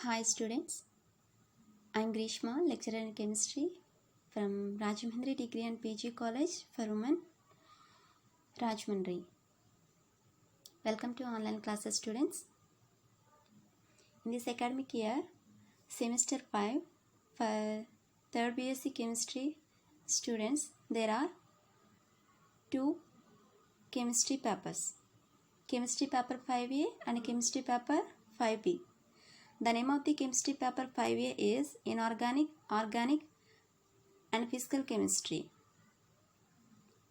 Hi students, I am Grishma, lecturer in chemistry from Rajahmundry Degree and PG College for Women, Rajahmundry. Welcome to online classes students. In this academic year, semester 5 for 3rd BSc chemistry students, there are 2 chemistry papers. Chemistry paper 5A and chemistry paper 5B. The name of the chemistry paper 5A is Inorganic, Organic and Physical Chemistry.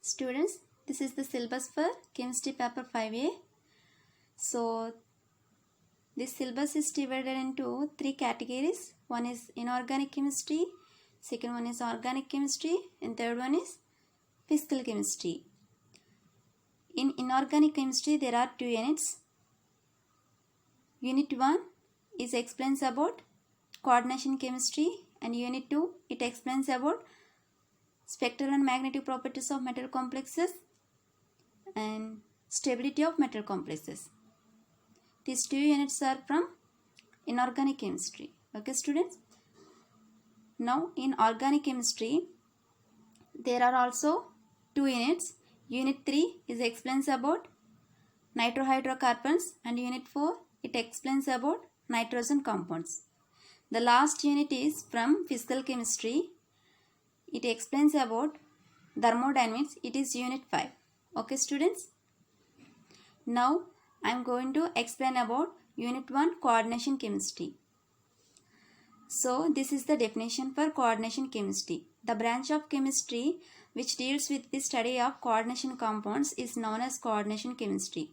Students, this is the syllabus for chemistry paper 5A. So, this syllabus is divided into 3 categories. One is inorganic chemistry, second one is organic chemistry, and third one is physical chemistry. In inorganic chemistry, there are 2 units. Unit 1 is explains about coordination chemistry, and Unit 2 it explains about spectral and magnetic properties of metal complexes and stability of metal complexes. These 2 units are from inorganic chemistry. Okay students. Now in organic chemistry there are also 2 units. Unit 3 is explains about nitrohydrocarbons and Unit 4 it explains about nitrogen compounds. The last unit is from physical chemistry. It explains about thermodynamics. It is Unit 5. Okay students. Now I am going to explain about Unit 1 coordination chemistry. So this is the definition for coordination chemistry. The branch of chemistry which deals with the study of coordination compounds is known as coordination chemistry.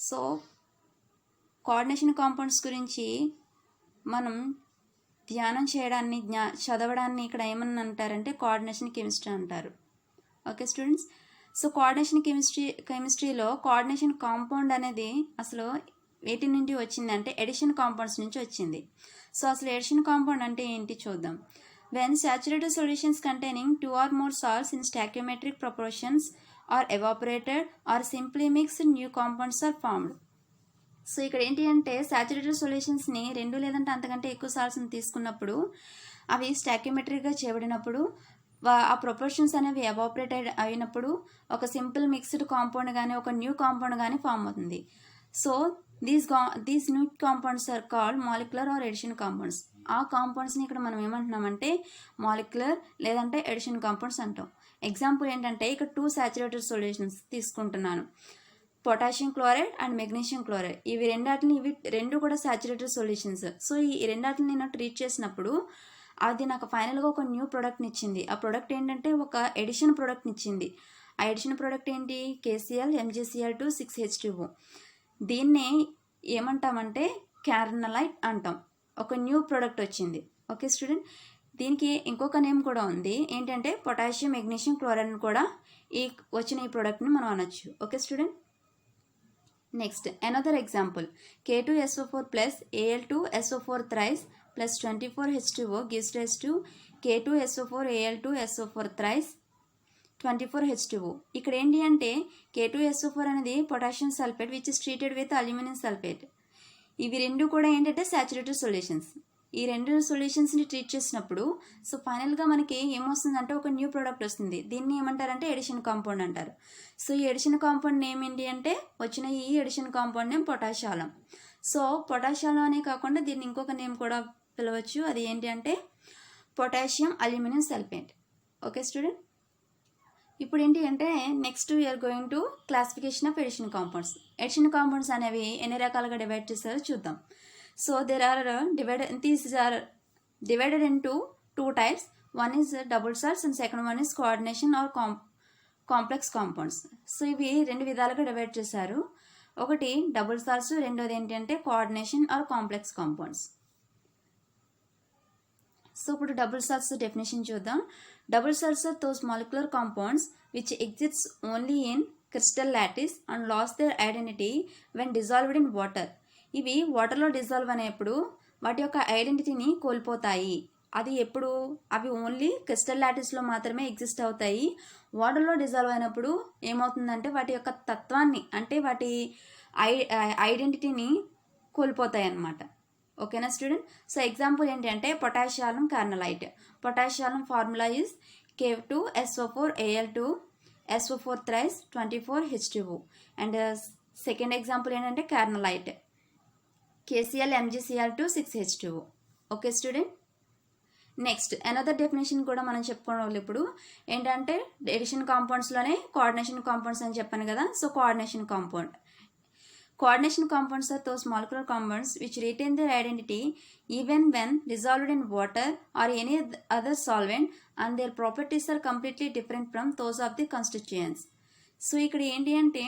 So coordination compounds గురించి మనం ధ్యానం చేయడాన్ని చదవడాన్ని ఇక్కడ ఏమని అంటారంటే coordination chemistry అంటారు. Okay students. So coordination కెమిస్ట్రీలో coordination compound అనేది అసలు వేటి నుండి వచ్చిందంటే ఎడిషన్ కాంపౌండ్స్ నుంచి వచ్చింది. సో అసలు ఎడిషన్ కాంపౌండ్ అంటే ఏంటి చూద్దాం. When saturated solutions containing 2 or more salts in stoichiometric proportions are evaporated or simply mixed, new compounds are formed. So ఇక్కడ ఏంటి అంటే సాచురేటెడ్ సొల్యూషన్స్ని 2 లేదంటే అంతకంటే ఎక్కువ సాల్ట్స్ని తీసుకున్నప్పుడు అవి స్టాక్యోమెట్రిక్గా చేయబడినప్పుడు ఆ ప్రొపోర్షన్స్ అనేవి ఎవాపరేటెడ్ అయినప్పుడు ఒక సింపుల్ మిక్స్డ్ కాంపౌండ్ కానీ ఒక న్యూ కాంపౌండ్ కానీ ఫామ్ అవుతుంది. So these new compounds are called molecular or addition compounds. ఆ కాంపౌండ్స్ని ఇక్కడ మనం ఏమంటున్నామంటే మాలిక్యులర్ లేదంటే ఎడిషన్ కాంపౌండ్స్ అంటాం. ఎగ్జాంపుల్ ఏంటంటే ఇక్కడ 2 సాచురేటెడ్ సొల్యూషన్స్ తీసుకుంటున్నాను. Potassium chloride and magnesium chloride ఇవి రెండు కూడా సాచురేటెడ్ సొల్యూషన్స్. సో ఈ రెండాటిని నేను ట్రీట్ చేసినప్పుడు అది నాకు ఫైనల్గా ఒక న్యూ ప్రోడక్ట్ని ఇచ్చింది. ఆ ప్రోడక్ట్ ఏంటంటే ఒక ఎడిషన్ ప్రోడక్ట్ని ఇచ్చింది. ఆ ఎడిషన్ ప్రోడక్ట్ ఏంటి KCl MgCl2 6H2O. దీన్నే ఏమంటామంటే క్యార్నలైట్ అంటాం. ఒక న్యూ ప్రోడక్ట్ వచ్చింది. Okay student. దీనికి ఇంకొక నేమ్ కూడా ఉంది. ఏంటంటే పొటాషియం మెగ్నీషియం క్లోరైడ్ కూడా వచ్చిన ఈ ప్రోడక్ట్ని మనం అనొచ్చు. Okay student. Next, another example, K2SO4 plus Al2SO4 thrice plus 24H2O gives rise to K2SO4 Al2SO4 thrice 24H2O. ఇక్కడ ఏంటి అంటే K2SO4 అనేది potassium sulphate which is treated with aluminium sulphate. ఇవి రెండు కూడా ఏంటంటే సాచురేటెడ్ సొల్యూషన్స్. ఈ 2 సొల్యూషన్స్ని ట్రీట్ చేసినప్పుడు సో ఫైనల్గా మనకి ఏమొస్తుందంటే ఒక న్యూ ప్రోడక్ట్ వస్తుంది. దీన్ని ఏమంటారంటే ఎడిషన్ కాంపౌండ్ అంటారు. సో ఈ ఎడిషన్ కాంపౌండ్ నేమ్ ఏంటి అంటే వచ్చిన ఈ ఎడిషన్ కాంపౌండ్ నేమ్ పొటాషియాలం. సో పొటాషియాలం అనే కాకుండా దీన్ని ఇంకొక నేమ్ కూడా పిలవచ్చు. అది ఏంటి అంటే potassium aluminium sulphate. Okay student. ఇప్పుడు ఏంటి అంటే next we're going to classification of addition compounds. Addition compounds అనేవి ఎన్ని రకాలుగా డివైడ్ చేస్తారో చూద్దాం. So these are divided into 2 types. One is double salts and second one is coordination or complex compounds. So ఇవి 2 విధాలుగా డివైడ్ చేశారు. ఒకటి double salts, రెండోది ఏంటంటే coordination or complex compounds. So ఇప్పుడు డబుల్ సాల్ట్స్ డెఫినేషన్ చూద్దాం. Double salts are those molecular compounds which exists only in crystal lattice and lost their identity when dissolved in water. ఇవి వాటర్లో dissolve అనేప్పుడు వాటి యొక్క ఐడెంటిటీని కోల్పోతాయి. అది ఎప్పుడు అవి ఓన్లీ క్రిస్టల్ లాటిస్లో మాత్రమే ఎగ్జిస్ట్ అవుతాయి. వాటర్లో డిజాల్వ్ అయినప్పుడు ఏమవుతుందంటే వాటి యొక్క తత్వాన్ని అంటే వాటి ఐడెంటిటీని కోల్పోతాయి అన్నమాట. ఓకేనా స్టూడెంట్? సో ఎగ్జాంపుల్ ఏంటి అంటే potassium carnallite. Potassium formula is K2SO4Al2 SO4 thrice 24H2O. And second example ఏంటంటే carnallite KCl MgCl2 6H2O. Okay student? Next another definition కూడా మనం చెప్పుకోవాలి. ఇప్పుడు ఏంటంటే ఎడిషన్ కాంపౌండ్స్లోనే కోఆర్డినేషన్ కాంపౌండ్స్ అని చెప్పాను కదా. So coordination compounds are those molecular compounds which retain their identity even when dissolved in water or any other solvent, and their properties are completely different from those of the constituents. So ఇక్కడ ఏంటి అంటే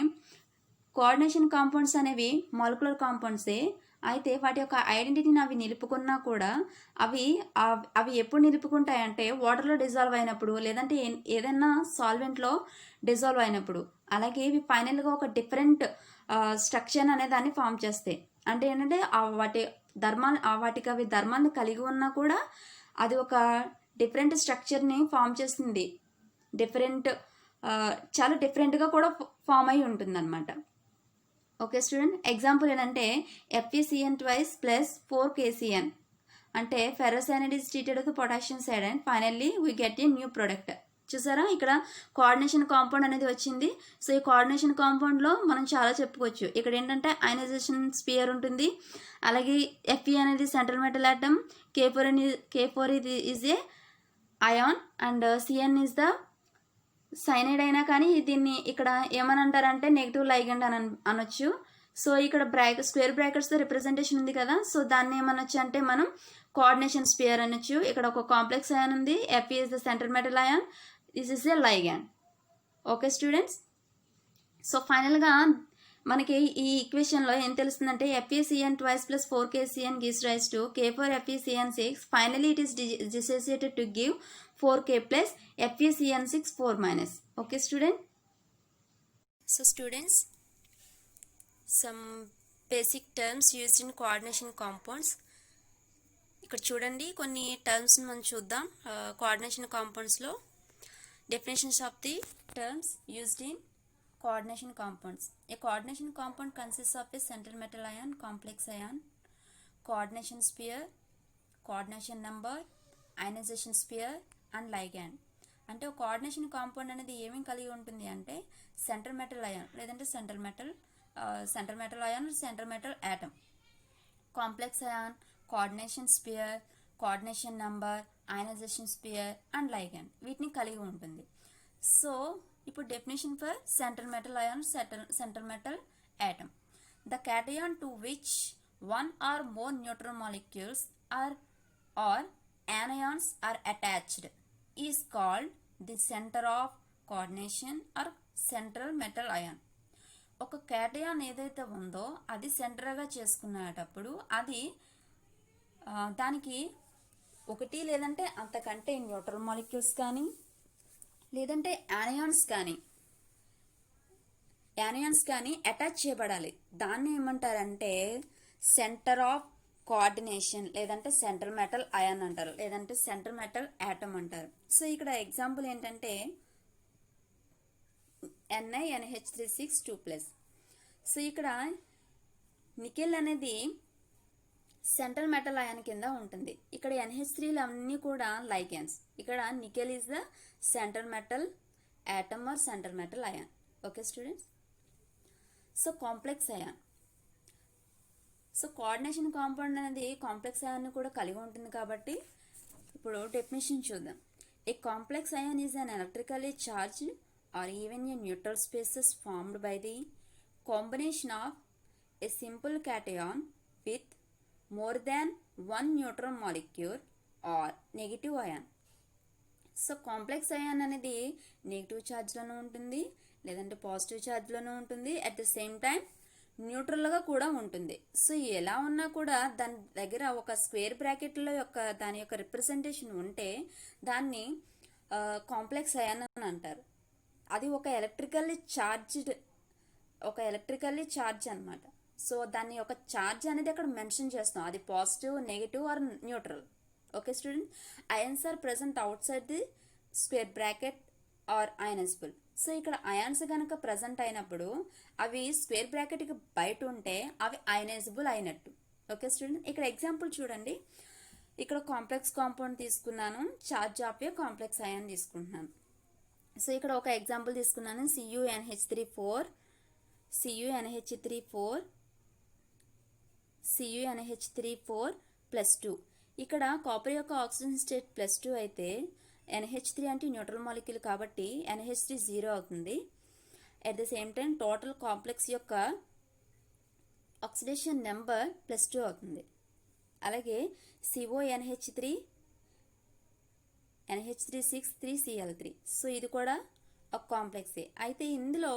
coordination compounds అనేవి molecular కాంపౌండ్సే, అయితే వాటి యొక్క ఐడెంటిటీని అవి నిలుపుకున్నా కూడా అవి ఎప్పుడు నిలుపుకుంటాయంటే వాటర్లో డిజాల్వ్ అయినప్పుడు, లేదంటే ఏదైనా సాల్వెంట్లో డిజాల్వ్ అయినప్పుడు. అలాగే ఇవి ఫైనల్గా ఒక డిఫరెంట్ స్ట్రక్చర్ అనే దాన్ని ఫామ్ చేస్తాయి. అంటే ఏంటంటే వాటికి అవి ధర్మాన్ని కలిగి ఉన్నా కూడా అది ఒక డిఫరెంట్ స్ట్రక్చర్ని ఫామ్ చేస్తుంది. చాలా డిఫరెంట్గా కూడా ఫామ్ అయి ఉంటుంది అనమాట. Okay student? ఎగ్జాంపుల్ ఏంటంటే FeCN twice plus 4KCN అంటే ferrocyanide is treated with potassium side, finally we get a new product. చూసారా, ఇక్కడ కోఆర్డినేషన్ కాంపౌండ్ అనేది వచ్చింది. సో ఈ కోఆర్డినేషన్ కాంపౌండ్లో మనం చాలా చెప్పుకోవచ్చు. ఇక్కడ ఏంటంటే అయనైజేషన్ స్పియర్ ఉంటుంది, అలాగే Fe అనేది central metal atom, K4 is a ion, and Cn is the cyanide అయినా కానీ దీన్ని ఇక్కడ ఏమని అంటారంటే నెగిటివ్ లైగెండ్ అని అనొచ్చు. సో ఇక్కడ స్క్వేర్ బ్రాకెట్స్తో రిప్రజెంటేషన్ ఉంది కదా, సో దాన్ని ఏమనొచ్చు అంటే మనం కోఆర్డినేషన్ స్పియర్ అనొచ్చు. ఇక్కడ ఒక కాంప్లెక్స్ అయాన్ ఉంది, Fe is the central metal ion, this is a ligand. Okay students? So ఫైనల్గా మనకి ఈ ఈక్వేషన్లో ఏం తెలుస్తుందంటే FeCN twice plus 4KCN gives rise to K4FeCN6. Finally it is dissociated to give 4K plus FeCN6 4 minus. Okay student? So students, some basic terms used in coordination compounds. ఇక్కడ చూడండి కొన్ని terms మనం చూద్దాం. Coordination కాంపౌండ్స్లో definitions of the terms used in coordination compounds. A coordination compound consists of a central metal ion, complex ion, coordination sphere, coordination number, ionization sphere and ligand. అంటే ఒక coordination compound అనేది ఏమేమి కలిగి ఉంటుంది అంటే సెంట్రల్ మెటల్ అయాన్, లేదంటే central metal ion, central metal atom, complex ion, coordination sphere, coordination number, ionisation sphere and ligand వీటిని కలిగి ఉంటుంది. సో ఇప్పుడు definition for central metal ion, central metal atom. The cation to which one or more neutral molecules or anions are attached is called the center of coordination or central metal ion. ఒక cation ఏదైతే ఉందో అది సెంటర్గా చేసుకునేటప్పుడు అది దానికి ఒకటి లేదంటే అంతకంటే న్యూట్రల్ మాలిక్యూల్స్ కానీ లేదంటే యానియాన్స్ కానీ అటాచ్ చేయబడాలి. దాన్ని ఏమంటారంటే సెంటర్ ఆఫ్ కోఆర్డినేషన్, లేదంటే సెంట్రల్ మెటల్ అయాన్ అంటారు, లేదంటే సెంట్రల్ మెటల్ ఆటమ్ అంటారు. సో ఇక్కడ ఎగ్జాంపుల్ ఏంటంటే NiNH3 6 2+. సో ఇక్కడ నికెల్ అనేది సెంట్రల్ మెటల్ అయాన్ కింద ఉంటుంది. ఇక్కడ NH3లు అన్నీ కూడా లైగెండ్స్. ఇక్కడ nickel is the central metal atom or central metal ion. Okay students? So complex ion. So coordination compound అనేది కాంప్లెక్స్ అయాన్ని కూడా కలిగి ఉంటుంది కాబట్టి ఇప్పుడు డెఫినేషన్ చూద్దాం. A complex ion is an electrically charged or even a neutral species formed by the combination of a simple cation with more than one neutral molecule or negative ion. So complex ion అనేది negative ఛార్జ్లోనూ ఉంటుంది, లేదంటే positive ఛార్జ్లోనూ ఉంటుంది, at the same time న్యూట్రల్గా కూడా ఉంటుంది. So ఎలా ఉన్నా కూడా దాని దగ్గర ఒక స్క్వేర్ బ్రాకెట్లో దాని యొక్క రిప్రజెంటేషన్ ఉంటే దాన్ని కాంప్లెక్స్ అయాన్ అని అంటారు. అది ఒక ఎలక్ట్రికల్లీ ఛార్జ్ అనమాట. సో దాని యొక్క ఛార్జ్ అనేది అక్కడ మెన్షన్ చేస్తాం, అది positive, negative or neutral. Okay student? Ions are present outside the square bracket or ionisable. So ఇక్కడ అయాన్స్ కనుక ప్రజెంట్ అయినప్పుడు అవి స్క్వేర్ బ్రాకెట్కి బయట ఉంటే అవి అయనైజబుల్ అయినట్టు. ఓకే స్టూడెంట్, ఇక్కడ ఎగ్జాంపుల్ చూడండి. ఇక్కడ కాంప్లెక్స్ కాంపౌండ్ తీసుకున్నాను, charge of a complex ion తీసుకుంటున్నాను. సో ఇక్కడ ఒక ఎగ్జాంపుల్ తీసుకున్నాను, CuNH3 4 +2. ఇక్కడ కాపర్ యొక్క ఆక్సిజన్ స్టేట్ +2 అయితే NH3 అంటే న్యూట్రల్ మాలిక్యూల్ కాబట్టి NH3 0 అవుతుంది. At the same time total complex యొక్క ఆక్సిడేషన్ నెంబర్ +2 అవుతుంది. అలాగే CONH3 NH3 3Cl3. సో ఇది కూడా ఒక కాంప్లెక్సే. అయితే ఇందులో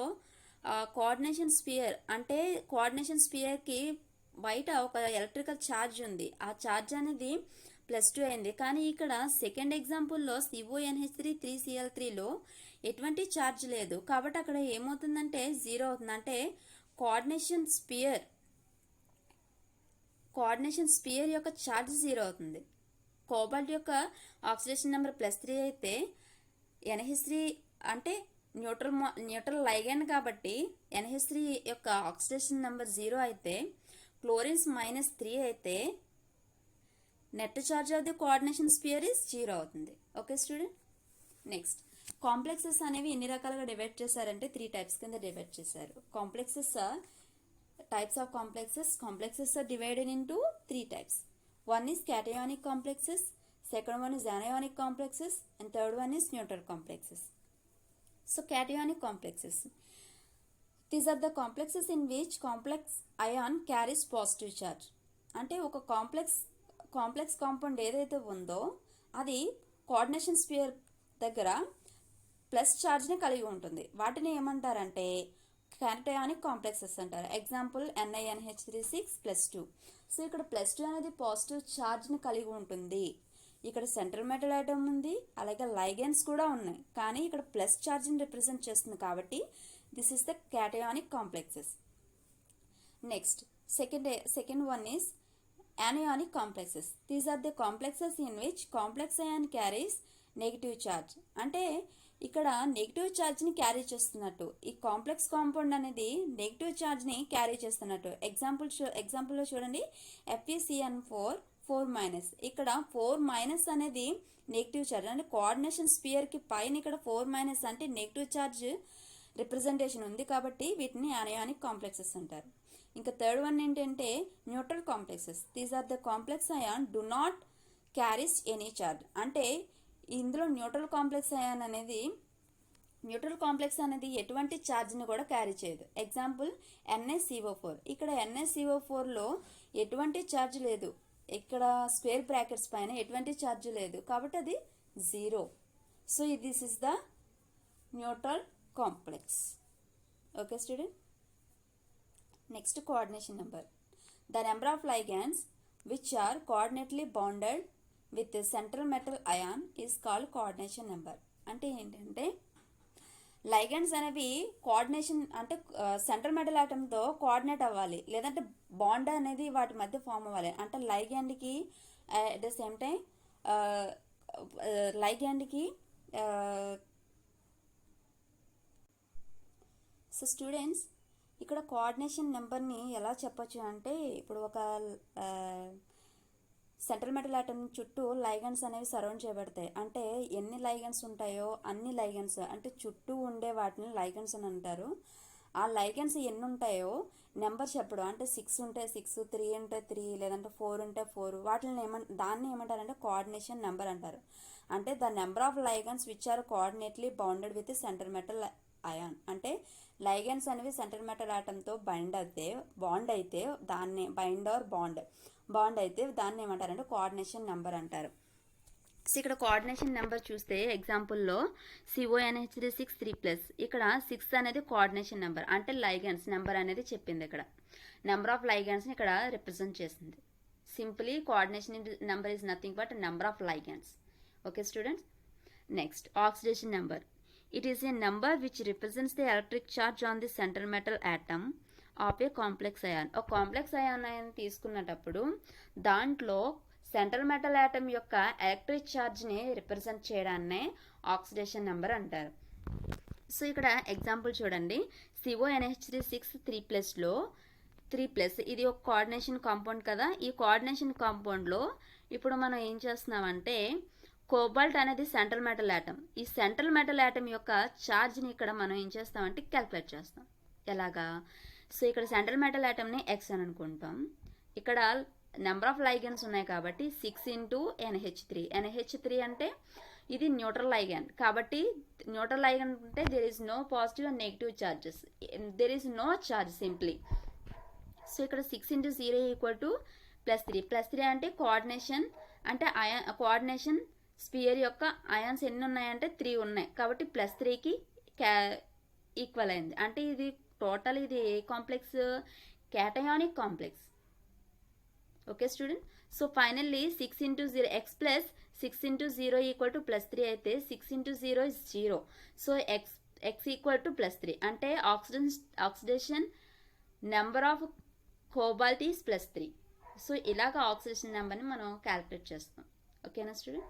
కోఆర్డినేషన్ స్పియర్ అంటే కోఆర్డినేషన్ స్పియర్కి బయట ఒక ఎలక్ట్రికల్ ఛార్జ్ ఉంది. ఆ ఛార్జ్ అనేది +2 అయింది. కానీ ఇక్కడ సెకండ్ ఎగ్జాంపుల్లో CONH3 3Cl3లో ఎటువంటి ఛార్జ్ లేదు కాబట్టి అక్కడ ఏమవుతుందంటే 0 అవుతుంది. అంటే కోఆర్డినేషన్ స్పియర్ యొక్క ఛార్జ్ 0 అవుతుంది. కోబాల్ట్ యొక్క ఆక్సిడేషన్ నెంబర్ +3 అయితే NH3 అంటే న్యూట్రల్ లైగండ్ కాబట్టి NH3 యొక్క ఆక్సిడేషన్ నెంబర్ 0 అయితే క్లోరిన్స్ -3 అయితే net charge of the coordination sphere is 0 అవుతుంది. ఓకే స్టూడెంట్, నెక్స్ట్ కాంప్లెక్సెస్ అనేవి ఎన్ని రకాలుగా డివైడ్ చేశారంటే 3 టైప్స్ కింద డివైడ్ చేశారు. Types of complexes are divided into 3 types. One is cationic complexes, second one is anionic complexes, and third one is neutral complexes. So cationic complexes, these are the complexes in which complex ion carries positive charge. అంటే ఒక complex compound ఏదైతే ఉందో అది coordination spear దగ్గర plus ఛార్జ్ని కలిగి ఉంటుంది. వాటిని ఏమంటారంటే క్యాటయానిక్ కాంప్లెక్సెస్ అంటారు. Example NiNH3 +2. సో ఇక్కడ +2 అనేది పాజిటివ్ ఛార్జ్ని కలిగి ఉంటుంది. ఇక్కడ సెంట్రల్ మెటల్ ఐటమ్ ఉంది, అలాగే లైగెండ్స్ కూడా ఉన్నాయి, కానీ ఇక్కడ ప్లస్ ఛార్జ్ని రిప్రజెంట్ చేస్తుంది కాబట్టి this is the cationic complexes. Next second one is anionic complexes. These are the complexes in which complex ion carries negative charge. అంటే ఇక్కడ నెగిటివ్ ఛార్జ్ని క్యారీ చేస్తున్నట్టు ఈ కాంప్లెక్స్ కాంపౌండ్ అనేది నెగిటివ్ ఛార్జ్ని క్యారీ చేస్తున్నట్టు. ఎగ్జాంపుల్లో చూడండి, FeCN4 ఇక్కడ 4- అనేది నెగిటివ్ ఛార్జ్ అంటే కోఆర్డినేషన్ స్పియర్కి పైన ఇక్కడ 4- అంటే నెగిటివ్ ఛార్జ్ రిప్రజెంటేషన్ ఉంది కాబట్టి వీటిని అనియానిక్ కాంప్లెక్సెస్ అంటారు. ఇంకా థర్డ్ వన్ ఏంటంటే neutral complexes. These are the complex ion do not carries any charge. అంటే ఇందులో న్యూట్రల్ కాంప్లెక్స్ అనేది ఎటువంటి ఛార్జ్ని కూడా క్యారీ చేయదు. Example NaCO4. ఇక్కడ NaCO4లో ఎటువంటి ఛార్జ్ లేదు, ఇక్కడ స్క్వేర్ బ్రాకెట్స్ పైన ఎటువంటి ఛార్జ్ లేదు కాబట్టి అది 0. So this is the neutral complex. Okay student, next coordination number. The number of ligands which are coordinately bonded with central metal ion is called coordination number. అంటే ఏంటంటే లైగండ్స్ అనేవి కోఆర్డినేషన్ అంటే central metal ఆటంతో coordinate అవ్వాలి, లేదంటే bond అనేది వాటి మధ్య form అవ్వాలి. అంటే లైగండ్కి at the same time so students ఇక్కడ కోఆర్డినేషన్ నెంబర్ని ఎలా చెప్పొచ్చు అంటే ఇప్పుడు ఒక సెంట్రల్ మెటల్ ఆటమ్ చుట్టూ లైగండ్స్ అనేవి సరౌండ్ చేయబడతాయి. అంటే ఎన్ని లైగండ్స్ ఉంటాయో అన్ని లైగండ్స్ అంటే చుట్టూ ఉండే వాటిని లైగండ్స్ అని అంటారు. ఆ లైగండ్స్ ఎన్ని ఉంటాయో నెంబర్ చెప్పడం, అంటే 6 ఉంటే 6, 3 ఉంటే 3, లేదంటే 4 ఉంటే 4, వాటిని దాన్ని ఏమంటారంటే కోఆర్డినేషన్ నెంబర్ అంటారు. అంటే the number of ligands which are coordinately bounded with central metal ion. అంటే లైగండ్స్ అనేవి సెంట్రల్ మెటల్ ఆటంతో బాండ్ అయితే దాన్ని బాండ్ అయితే దాన్ని ఏమంటారంటే కోఆర్డినేషన్ నెంబర్ అంటారు. సో ఇక్కడ కోఆర్డినేషన్ నెంబర్ చూస్తే ఎగ్జాంపుల్లో CONH3 3+. ఇక్కడ 6 అనేది కోఆర్డినేషన్ నెంబర్ అంటే లైగండ్స్ నెంబర్ అనేది చెప్పింది. ఇక్కడ నెంబర్ ఆఫ్ లైగండ్స్ని ఇక్కడ రిప్రజెంట్ చేసింది. Simply coordination number is nothing but number of లైగండ్స్. Okay students, next oxidation number. It is a number which represents the electric charge on the central metal atom of a complex ion. ఒక complex ion తీసుకున్నప్పుడు దాంట్లో central metal atom యొక్క electric ఛార్జ్ని represent చేయడాన్నే oxidation number అంటారు. So ఇక్కడ example చూడండి, CONH3 3+లో 3+ ఇది ఒక coordination compound కదా. ఈ కోఆర్డినేషన్ కాంపౌండ్లో ఇప్పుడు మనం ఏం చేస్తున్నామంటే కోబాల్ట్ అనేది సెంట్రల్ మెటల్ యాటమ్. ఈ సెంట్రల్ మెటల్ యాటమ్ యొక్క ఛార్జ్ని ఇక్కడ మనం ఏం చేస్తామంటే క్యాల్కులేట్ చేస్తాం. ఎలాగా? సో ఇక్కడ సెంట్రల్ మెటల్ యాటమ్ని ఎక్స్ అని అనుకుంటాం. ఇక్కడ నెంబర్ ఆఫ్ లైగన్స్ ఉన్నాయి కాబట్టి 6 × NH3. NH3 అంటే ఇది న్యూట్రల్ లైగండ్ కాబట్టి న్యూట్రల్ లైగండ్ అంటే there is no positive and negative charges, there is no charge simply. So ఇక్కడ 6 × 0 = +3. +3 అంటే కోఆర్డినేషన్, అంటే కోఆర్డినేషన్ స్పియర్ యొక్క అయాన్స్ ఎన్ని ఉన్నాయంటే 3 ఉన్నాయి కాబట్టి +3కి ఈక్వల్ అయింది. అంటే ఇది టోటల్ ఇది ఏ complex? Cationic complex. Okay student. So finally 6 × 0 x + 6 × 0 = +3 అయితే 6 × 0 is 0. సో x = +3 అంటే oxidation number of cobalt is +3. So ఇలాగ ఆక్సిడేషన్ నెంబర్ని మనం క్యాలిక్యులేట్ చేస్తాం. ఓకేనా student?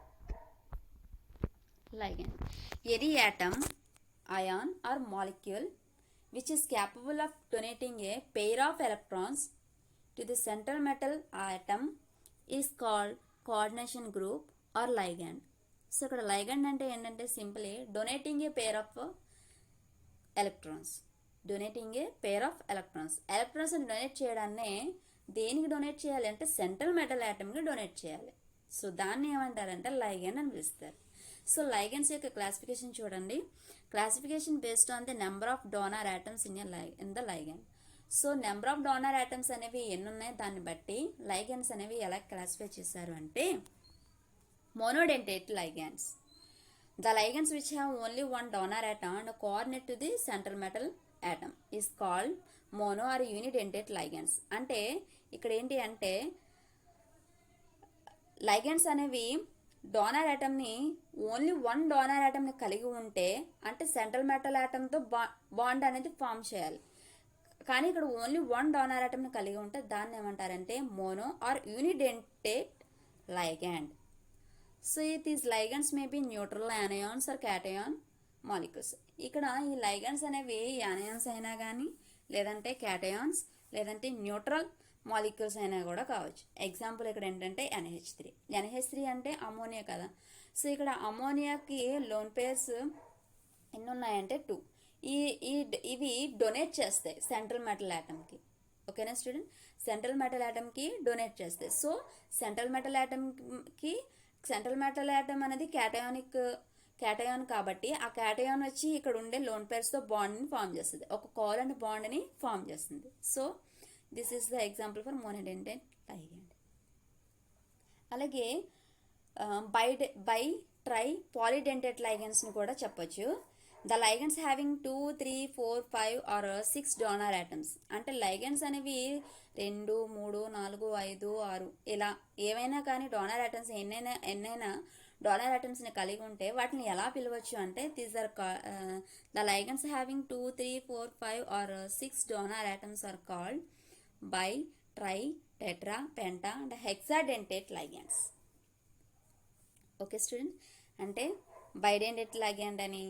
ligand. Any atom, ion or molecule which is capable of donating a pair of electrons to the central metal atom is called coordination group or ligand. So ఇక్కడ ligand అంటే ఏంటంటే simply donating a pair of electrons. Donating a pair of electrons. ఎలక్ట్రాన్స్ని donate చేయడాన్నే దేనికి donate చేయాలి అంటే central metal యాటమ్కి donate చేయాలి. సో దాన్ని ఏమంటారంటే లైగండ్ అని పిలుస్తారు. సో లైగండ్స్ యొక్క క్లాసిఫికేషన్ చూడండి. Classification based on the number of donor atoms in the ligand. So number of donor atoms అనేవి ఎన్ని ఉన్నాయి దాన్ని బట్టి లైగండ్స్ అనేవి ఎలా క్లాసిఫై చేశారు అంటే monodentate ligands. The ligands which have only one donor atom and coordinate to the central metal atom is called mono or unidentate ligands. అంటే ఇక్కడ ఏంటి అంటే లైగండ్స్ అనేవి డోనర్ యాటమ్ని ఓన్లీ వన్ డోనర్ యాటమ్ని కలిగి ఉంటే అంటే సెంట్రల్ మెటల్ యాటమ్తో బాండ్ అనేది ఫామ్ చేయాలి. కానీ ఇక్కడ ఓన్లీ వన్ డోనర్ యాటమ్ని కలిగి ఉంటే దాన్ని ఏమంటారంటే mono or unidentate ligand. So these ligands may be neutral anions or cation molecules. ఇక్కడ ఈ లైగండ్స్ అనేవి యానయాన్స్ అయినా కానీ లేదంటే క్యాటయాన్స్ లేదంటే న్యూట్రల్ మాలిక్యూల్స్ అయినా కూడా కావచ్చు. ఎగ్జాంపుల్ ఇక్కడ ఏంటంటే NH3. NH3 అంటే అమోనియా కదా. సో ఇక్కడ అమోనియాకి లోన్ పేర్స్ ఎన్ని ఉన్నాయంటే 2. ఇవి డొనేట్ చేస్తాయి సెంట్రల్ మెటల్ యాటమ్కి. ఓకేనా స్టూడెంట్? సెంట్రల్ మెటల్ యాటమ్కి డొనేట్ చేస్తాయి. సో సెంట్రల్ మెటల్ యాటమ్ అనేది క్యాటయాన్ కాబట్టి ఆ క్యాటయాన్ వచ్చి ఇక్కడ ఉండే లోన్ పేర్స్తో బాండ్ని ఫామ్ చేస్తుంది, ఒక కోవలెంట్ బాండ్ని ఫామ్ చేస్తుంది. So this is the example for monodentate ligand. అలాగే బై ట్రై పాలిడెంటేట్ లైగండ్స్ని కూడా చెప్పొచ్చు. The ligands having 2, 3, 4, 5 or 6 donor atoms. అంటే లైగండ్స్ అనేవి 2, 3, 4, 5, 6 ఇలా ఏవైనా కానీ డోనర్ యాటమ్స్ ఎన్నైనా డోనర్ యాటమ్స్ని కలిగి ఉంటే వాటిని ఎలా పిలవచ్చు అంటే these are the ligands having 2, 3, 4, 5 or 6 donor atoms are called bi tri tetra penta and hexadentate ligands. Okay student. అంటే బైడెంటేట్ లైగండ్ అని,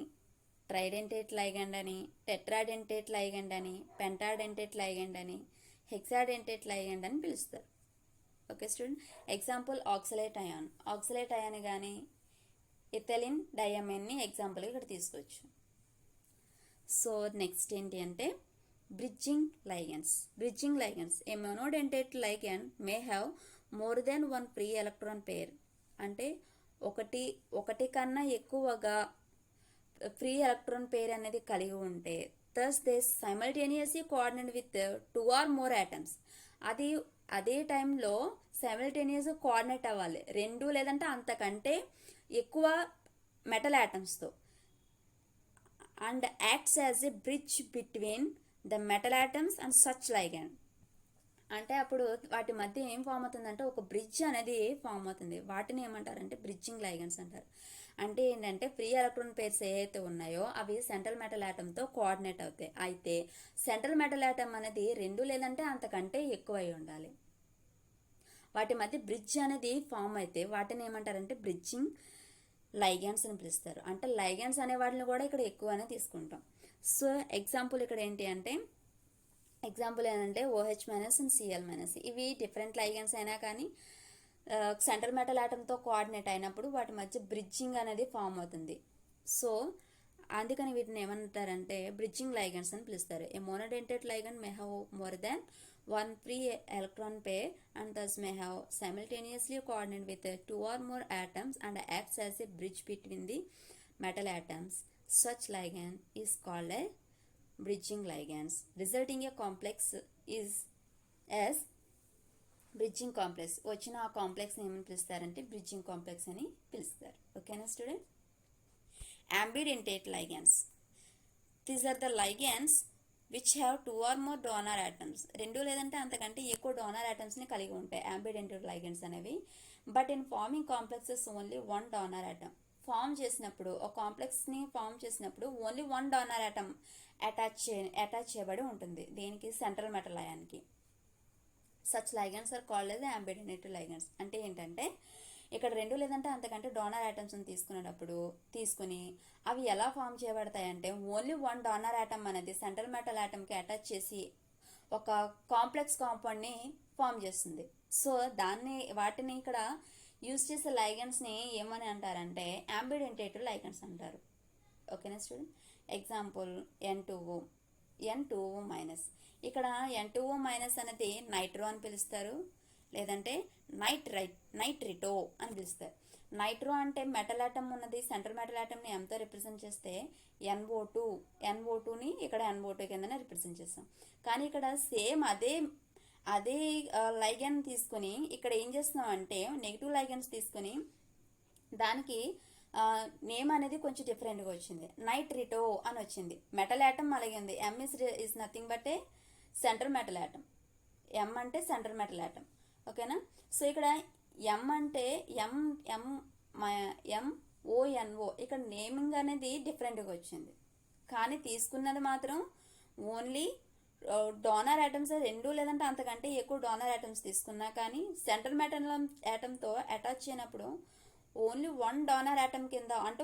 ట్రైడెంటేట్ లైగండ్ అని, టెట్రాడెంటేట్ లైగండ్ అని, పెంటాడెంటేట్ లైగండ్ అని, హెక్సాడెంటేట్ లైగండ్ అని పిలుస్తారు. Okay student. Example oxalate ion. Oxalate ion కానీ ethylene డయామైన్ని ఎగ్జాంపుల్గా ఇక్కడ తీసుకోవచ్చు. సో నెక్స్ట్ ఏంటి అంటే bridging ligands. Bridging ligands. A monodentate ligand may have more than one free electron pair. అంటే ఒకటి కన్నా ఎక్కువగా ఫ్రీ ఎలక్ట్రాన్ పేర్ అనేది కలిగి ఉంటే thus they simultaneously coordinate with 2 or more atoms. అదే టైంలో సైమల్టేనియస్గా కోఆర్డినేట్ అవ్వాలి 2 లేదంటే అంతకంటే ఎక్కువ మెటల్ యాటమ్స్తో. And acts as a bridge between the metal atoms and such ligand. అంటే అప్పుడు వాటి మధ్య ఏం ఫామ్ అవుతుందంటే ఒక బ్రిడ్జ్ అనేది ఫామ్ అవుతుంది. వాటిని ఏమంటారంటే బ్రిడ్జింగ్ లైగండ్స్ అంటారు. అంటే ఏంటంటే ఫ్రీ ఎలక్ట్రాన్ పేర్స్ ఏవైతే ఉన్నాయో అవి సెంట్రల్ మెటల్ యాటమ్తో కోఆర్డినేట్ అవుతాయి. అయితే సెంట్రల్ మెటల్ యాటమ్ అనేది 2 లేదంటే అంతకంటే ఎక్కువ అయి ఉండాలి. వాటి మధ్య బ్రిడ్జ్ అనేది ఫామ్ అయితే వాటిని ఏమంటారంటే బ్రిడ్జింగ్ లైగండ్స్ అని పిలుస్తారు. అంటే లైగండ్స్ అనే వాటిని కూడా ఇక్కడ ఎక్కువనే తీసుకుంటాం. సో ఎగ్జాంపుల్ ఇక్కడ ఏంటి అంటే ఎగ్జాంపుల్ ఏంటంటే OH minus and Cl minus. ఇవి డిఫరెంట్ లైగన్స్ అయినా కానీ సెంట్రల్ మెటల్ ఆటంతో కోఆర్డినేట్ అయినప్పుడు వాటి మధ్య బ్రిడ్జింగ్ అనేది ఫామ్ అవుతుంది. సో అందుకని వీటిని ఏమంటారంటే బ్రిడ్జింగ్ లైగన్స్ అని పిలుస్తారు. A monodentated ligand may have more than one free electron pair and thus may have simultaneously coordinate with two or more atoms and acts as a bridge between the metal atoms. Such ligand is called a bridging ligands. Resulting a complex is as bridging complex. వచ్చిన ఆ కాంప్లెక్స్ని ఏమని పిలుస్తారంటే bridging complex అని పిలుస్తారు. ఓకేనా student? Ambidentate ligands. These are the ligands which have two or more donor atoms. రెండు లేదంటే అంతకంటే ఎక్కువ డోనర్ ఆటమ్స్ని కలిగి ఉంటాయి ambidentated ligands అనేవి. But in forming complexes only one donor atom form చేసినప్పుడు, ఒక కాంప్లెక్స్ని ఫామ్ చేసినప్పుడు only one donor atom attach చేయబడి ఉంటుంది దీనికి సెంట్రల్ మెటల్ అయాన్కి. Such ligands are called as ambidentated ligands. అంటే ఏంటంటే ఇక్కడ రెండు లేదంటే అంతకంటే డోనర్ ఆటమ్స్ని తీసుకుని అవి ఎలా ఫామ్ చేయబడతాయంటే ఓన్లీ వన్ డోనర్ ఆటమ్ అనేది సెంట్రల్ మెటల్ ఆటమ్కి అటాచ్ చేసి ఒక కాంప్లెక్స్ కాంపౌండ్ని ఫామ్ చేస్తుంది. సో వాటిని ఇక్కడ యూజ్ చేసే లైగండ్స్ని ఏమని అంటారంటే ambidentated ligands అంటారు. ఓకేనా స్టూడెంట్? Example N2O minus. ఇక్కడ N2O మైనస్ అనేది నైట్రో అని పిలుస్తారు, లేదంటే నైట్రిటో అని పిలుస్తారు. నైట్రో అంటే మెటల్ ఆటమ్ ఉన్నది సెంట్రల్ మెటల్ ఆటమ్ని ఎంతో రిప్రజెంట్ చేస్తే NO2ని ఇక్కడ NO2 కిందనే రిప్రజెంట్ చేస్తాం. కానీ ఇక్కడ సేమ్ అదే లైగన్ తీసుకుని ఇక్కడ ఏం చేస్తున్నాం అంటే నెగిటివ్ లైగన్స్ తీసుకుని దానికి నేమ్ అనేది కొంచెం డిఫరెంట్గా వచ్చింది, నైట్రిటో అని వచ్చింది. మెటల్ ఆటమ్ అలాగే ఉంది. M is nothing but a central metal atom. M అంటే సెంట్రల్ మెటల్ ఆటమ్. ఓకేనా? సో ఇక్కడ M అంటే MONO. ఇక్కడ నేమింగ్ అనేది డిఫరెంట్గా వచ్చింది, కానీ తీసుకున్నది మాత్రం ఓన్లీ డోనర్ ఆటమ్స్. రెండు లేదంటే అంతకంటే ఎక్కువ డోనర్ ఆటమ్స్ తీసుకున్నా కానీ సెంట్రల్ మెటల్ ఆటమ్తో అటాచ్ అయినప్పుడు ఓన్లీ వన్ డోనర్ ఆటమ్ కింద, అంటే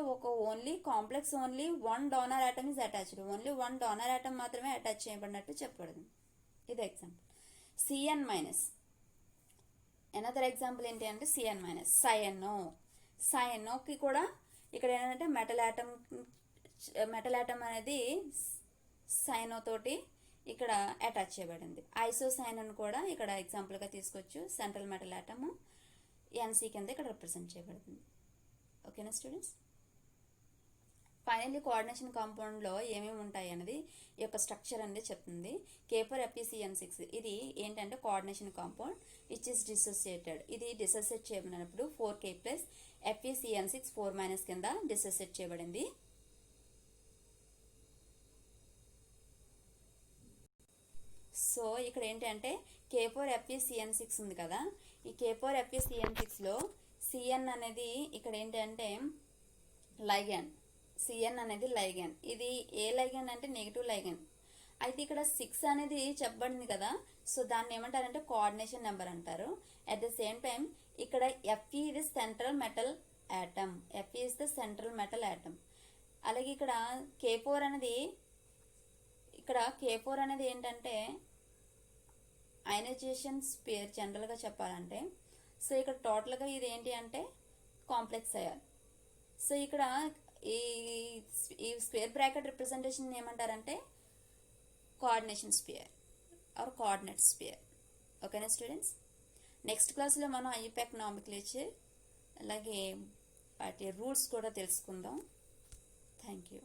only complex only one donor atom is attached. Only one donor atom మాత్రమే అటాచ్ చేయబడినట్టు చెప్పబడింది. ఇది example. Cn minus. Another example ఏంటి అంటే Cn మైనస్. సయనోకి కూడా ఇక్కడ ఏంటంటే మెటల్ ఆటమ్ అనేది సైనో తోటి ఇక్కడ అటాచ్ చేయబడింది. ఐసోసైనన్ కూడా ఇక్కడ ఎగ్జాంపుల్గా తీసుకోవచ్చు. సెంట్రల్ మెటల్ ఆటమ్ NC కింద ఇక్కడ రిప్రజెంట్ చేయబడుతుంది. ఓకేనా స్టూడెంట్స్? ఫైనల్లీ కోఆర్డినేషన్ కాంపౌండ్లో ఏమేమి ఉంటాయి అనేది ఈ యొక్క స్ట్రక్చర్ అనేది చెప్తుంది. K4FeCN6 ఇది ఏంటంటే coordination compound which is dissociated. ఇది డిసోసియేట్ చేయబడినప్పుడు 4K ప్లస్ FeCN6 4- కింద డిసోసియేట్ చేయబడింది. సో ఇక్కడ ఏంటంటే K4FeCN6 ఉంది కదా, ఈ K4FeCN6లో Cn అనేది ఇక్కడ ఏంటంటే లైగండ్. Cn అనేది లైగండ్. ఇది ఏ లైగండ్ అంటే నెగిటివ్ లైగండ్. అయితే ఇక్కడ 6 అనేది చెప్పబడింది కదా, సో దాన్ని ఏమంటారంటే కోఆర్డినేషన్ నెంబర్ అంటారు. అట్ ద సేమ్ టైం ఇక్కడ Fe ఇది central metal atom. Fe is the central metal atom. అలాగే ఇక్కడ K4 అనేది ఏంటంటే అయనైజేషన్ స్పేర్ జనరల్గా చెప్పాలంటే. సో ఇక్కడ టోటల్గా ఇది ఏంటి అంటే కాంప్లెక్స్ అయాన్. సో ఇక్కడ ఈ స్క్వేర్ బ్రాకెట్ రిప్రజెంటేషన్ ఏమంటారంటే coordination sphere or coordinate sphere. ఓకేనా స్టూడెంట్స్? నెక్స్ట్ క్లాస్లో మనం IUPAC నామిక్లేచర్ అలాగే వాటి రూల్స్ కూడా తెలుసుకుందాం. Thank you.